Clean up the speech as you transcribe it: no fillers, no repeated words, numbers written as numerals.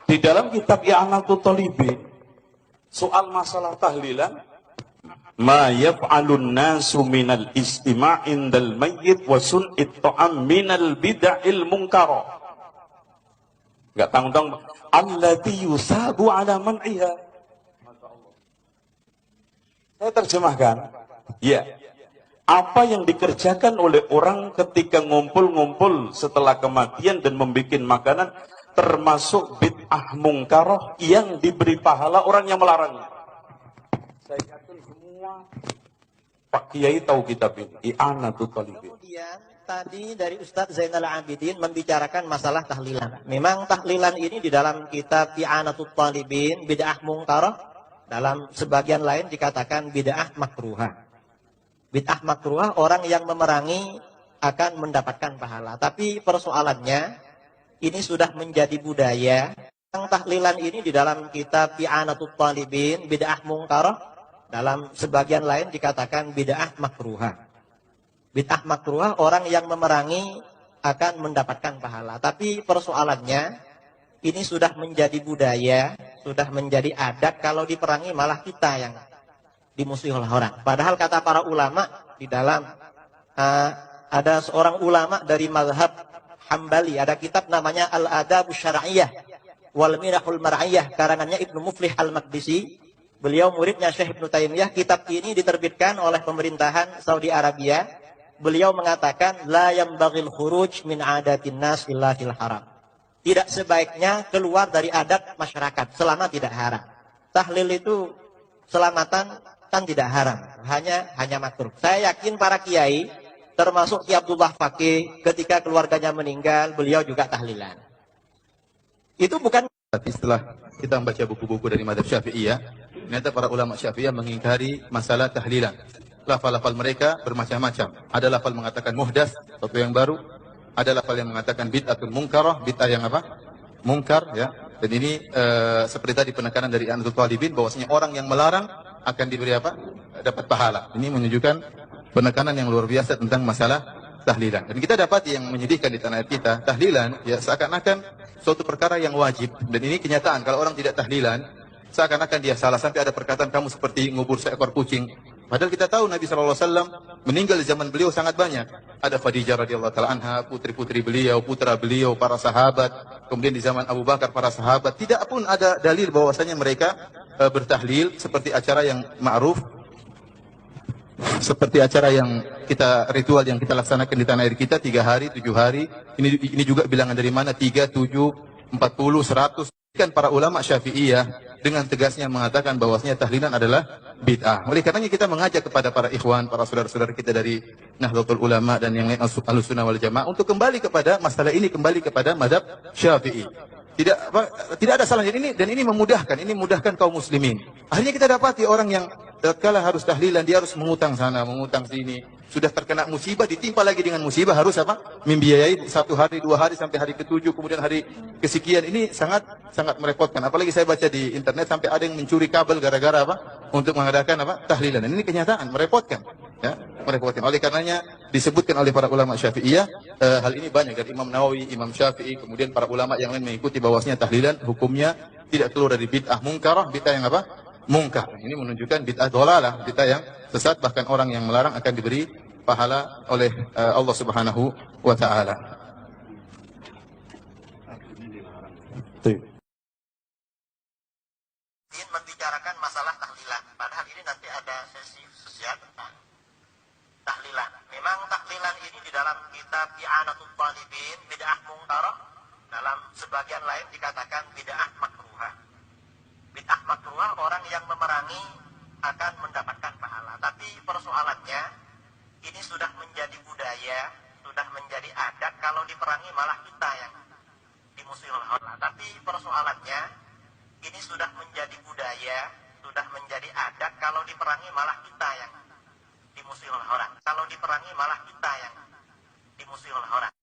Di dalam kitab I'anatul Talibin, soal masalah tahlilan, ma yaf'alun nasu minal istima' indal mayyit wa sun'it ta'am minal bid'il munkara. Enggak tanggung-tanggung. Allati yusabu ala man'iha. Saya terjemahkan. Ya. Apa yang dikerjakan oleh orang ketika ngumpul-ngumpul setelah kematian dan membuat makanan, termasuk bid'ah mungkaroh yang diberi pahala orang yang melarangnya. Saya yakin semua Pak Kiai tahu kitab ini, I'anatul Talibin. Kemudian tadi dari Ustadz Zainal Abidin membicarakan masalah tahlilan. Memang tahlilan ini di dalam kitab I'anatul Talibin, bid'ah mungkaroh, dalam sebagian lain dikatakan bid'ah makruhah. Bid'ah makruhah orang yang memerangi akan mendapatkan pahala. Tapi persoalannya ini sudah menjadi budaya. Yang tahlilan ini di dalam kitab I'anatul Talibin, bid'ah mungkaroh, dalam sebagian lain dikatakan bid'ah makruhah. Bid'ah makruhah orang yang memerangi akan mendapatkan pahala. Tapi persoalannya ini sudah menjadi budaya, sudah menjadi adat, kalau diperangi malah kita yang dimusuhi oleh orang. Padahal kata para ulama di dalam ada seorang ulama dari mazhab Hambali, ada kitab namanya Al-Adabus Syar'iyyah wal Mirahul Mar'iyah, karangannya Ibnu Muflih Al-Maqdisi. Beliau muridnya Syekh Ibnu Taimiyah. Kitab ini diterbitkan oleh pemerintahan Saudi Arabia. Beliau mengatakan la yambaghil khuruj min adatin nas illa fil haram. Tidak sebaiknya keluar dari adat masyarakat selama tidak haram. Tahlil itu selamatan kan tidak haram, hanya makruh. Saya yakin para kiai, termasuk Ki Abdullah Fakih, ketika keluarganya meninggal, beliau juga tahlilan. Itu bukan. Tapi setelah kita membaca buku-buku dari mazhab Syafi'iyah, ternyata para ulama Syafi'iyah mengingkari masalah tahlilan. Lafal-lafal mereka bermacam-macam. Ada lafal mengatakan muhdas, sesuatu yang baru. Ada lafal yang mengatakan bid'atul munkarah, bid'ah yang apa? Mungkar, ya. Dan ini seperti tadi penekanan dari I'anatul Talibin, bahwasanya orang yang melarang akan diberi apa? Dapat pahala. Ini menunjukkan penekanan yang luar biasa tentang masalah tahlilan. Dan kita dapat yang menyedihkan di tanah air kita, tahlilan ya seakan-akan suatu perkara yang wajib. Dan ini kenyataan, kalau orang tidak tahlilan, seakan-akan dia salah. Sampai ada perkataan kamu seperti ngubur seekor kucing. Padahal kita tahu Nabi SAW meninggal di zaman beliau sangat banyak. Ada Khadijah radhiyallahu ta'ala anha, putri-putri beliau, putra beliau, para sahabat. Kemudian di zaman Abu Bakar para sahabat. Tidak pun ada dalil bahwasanya mereka bertahlil seperti acara yang ma'ruf. Seperti acara yang kita, ritual yang kita laksanakan di tanah air kita 3 hari, 7 hari. Ini juga bilangan dari mana? 3, 7, 40, 100. Kan para ulama Syafi'iyah dengan tegasnya mengatakan bahwasanya tahlilan adalah bid'ah. Oleh karenanya kita mengajak kepada para ikhwan, para saudara-saudara kita dari Nahdlatul Ulama dan yang lain Ahlussunnah wal Jamaah untuk kembali kepada masalah ini, kembali kepada mazhab Syafi'i. Tidak ada salahnya dan ini memudahkan kaum muslimin. Akhirnya kita dapati orang yang tatkala harus tahlilan dia harus mengutang sana, mengutang sini. Sudah terkena musibah, ditimpa lagi dengan musibah, harus apa? Membiayai 1 hari, 2 hari sampai hari ke-7, kemudian hari kesekian. Ini sangat merepotkan. Apalagi saya baca di internet sampai ada yang mencuri kabel gara-gara apa? Untuk mengadakan apa? Tahlilan. Dan ini kenyataan, merepotkan. Ya, merepotkan. Oleh karenanya disebutkan oleh para ulama Syafi'iyah, hal ini banyak dari Imam Nawawi, Imam Syafi'i, kemudian para ulama yang lain mengikuti bahwasanya tahlilan hukumnya tidak keluar dari bid'ah mungkarah, bid'ah yang apa? Mungkar. Ini menunjukkan bid'ah dhalalah, bid'ah yang sesat, bahkan orang yang melarang akan diberi pahala oleh Allah Subhanahu wa taala. Ingin membicarakan masalah tahlilan. Padahal ini nanti ada sesi sosial tentang tahlilan. Memang tahlilan ini di dalam kitab I'anatul Talibin, bid'ah mungkarah, dalam sebagian lain dikatakan bid'ah makruhah. Bid'ah makruhah orang yang memerangi akan mendapatkan pahala. Tapi persoalannya ini sudah menjadi budaya, sudah menjadi adat, kalau diperangi malah kita yang dimusuhi oleh Allah. Tapi persoalannya ini sudah menjadi budaya, sudah menjadi adat, kalau diperangi malah kita yang dimusuhi oleh orang. Kalau diperangi malah kita yang dimusuhi oleh orang.